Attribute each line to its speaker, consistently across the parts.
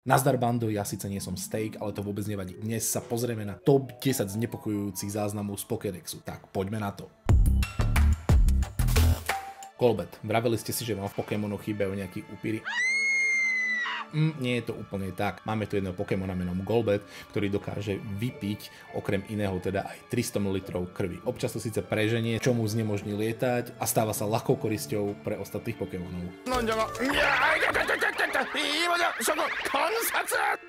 Speaker 1: Nazdar bando, ja síce nie som steak, ale to vôbec nevadí. Dnes sa pozrieme na top 10 znepokojujúcich záznamov z Pokédexu. Tak poďme na to. Golbat, vraveli ste si, že vám v Pokémonoch chýbajú nejakí upíry. Nie je to úplne tak. Máme tu jedného Pokémona menom Golbat, ktorý dokáže vypiť okrem iného teda aj 300 ml krvi. Občas to síce preženie, čo mu znemožní lietať a stáva sa ľahkou korisťou pre ostatných Pokémonov.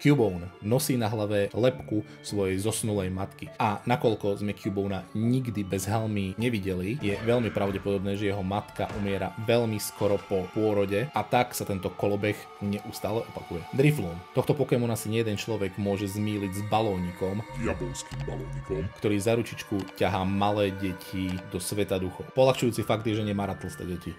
Speaker 1: Cubone nosí na hlave lebku svojej zosnulej matky a nakoľko sme Cubona nikdy bez helmy nevideli, je veľmi pravdepodobné, že jeho matka umiera veľmi skoro po pôrode a tak sa tento kolobeh neustále opakuje. Drifloon. Tohto Pokémona si jeden človek môže zmýliť s balónikom,
Speaker 2: diabolským balónikom,
Speaker 1: ktorý za ručičku ťahá malé deti do sveta duchov. Poľahčujúci fakt je, že nemá rád tlsté deti.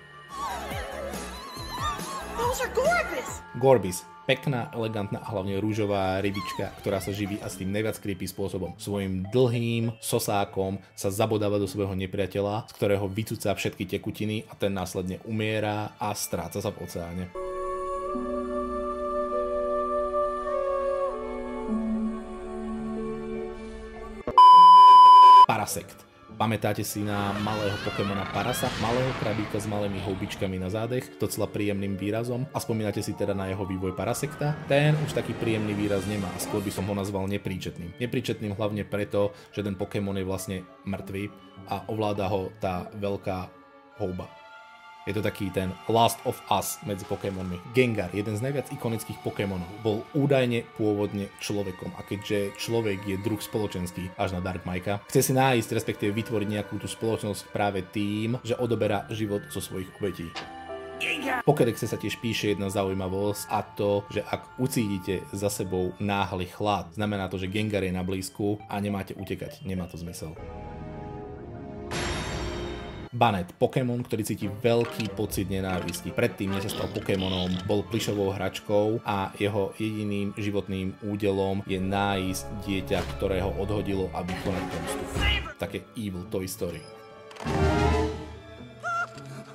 Speaker 1: Gorbis. Pekná, elegantná a hlavne rúžová rybička, ktorá sa živí asi tým najviac creepy spôsobom. Svojím dlhým sosákom sa zabodáva do svojho nepriateľa, z ktorého vycúca všetky tekutiny a ten následne umiera a stráca sa v oceáne. Parasect. Pamätáte si na malého Pokémona Parasa, malého krabíka s malými houbičkami na zádech, docela príjemným výrazom, a spomínate si teda na jeho vývoj Parasecta? Ten už taký príjemný výraz nemá, skôr by som ho nazval nepríčetným. Nepríčetným hlavne preto, že ten Pokémon je vlastne mŕtvý a ovláda ho tá veľká houba. Je to taký ten Last of Us medzi Pokémonmi. Gengar, jeden z najviac ikonických Pokémonov, bol údajne pôvodne človekom a keďže človek je druh spoločenský až na Darkmajka, chce si nájsť, respektíve vytvoriť nejakú tú spoločnosť práve tým, že odoberá život zo svojich obetí. V Pokédexe sa tiež píše jedna zaujímavosť a to, že ak ucítite za sebou náhly chlad, znamená to, že Gengar je na blízku a nemáte utekať, nemá to zmysel. Banette, Pokémon, ktorý cíti veľký pocit nenávisti. Predtým, než sa stal Pokémonom, bol plyšovou hračkou a jeho jediným životným údelom je nájsť dieťa, ktorého odhodilo a vykonať pomstu. Také evil Toy Story.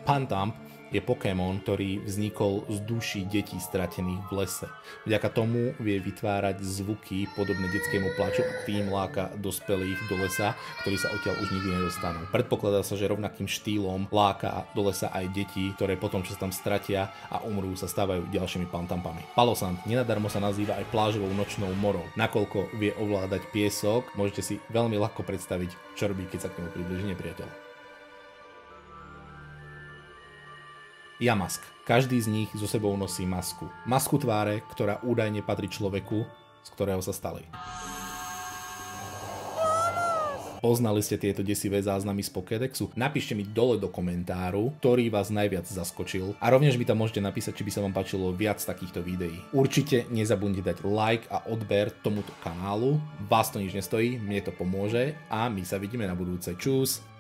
Speaker 1: Pantamp je Pokémon, ktorý vznikol z duší detí stratených v lese. Vďaka tomu vie vytvárať zvuky podobné detskému plaču a tým láka dospelých do lesa, ktorí sa odtiaľ už nikdy nedostanú. Predpokladá sa, že rovnakým štýlom láka do lesa aj deti, ktoré potom, čo sa tam stratia a umrú, sa stávajú ďalšími Pantampami. Palossand nenadarmo sa nazýva aj plážovou nočnou morou. Nakoľko vie ovládať piesok, môžete si veľmi ľahko predstaviť, čo robí, keď sa k nemu priblíži nepriateľ. Yamask. Každý z nich so sebou nosí masku. Masku tváre, ktorá údajne patrí človeku, z ktorého sa stali. Poznali ste tieto desivé záznamy z Pokédexu? Napíšte mi dole do komentáru, ktorý vás najviac zaskočil, a rovnež mi tam môžete napísať, či by sa vám páčilo viac takýchto videí. Určite nezabudnite dať like a odber tomuto kanálu, vás to nič nestojí, mne to pomôže a my sa vidíme na budúce. Čus!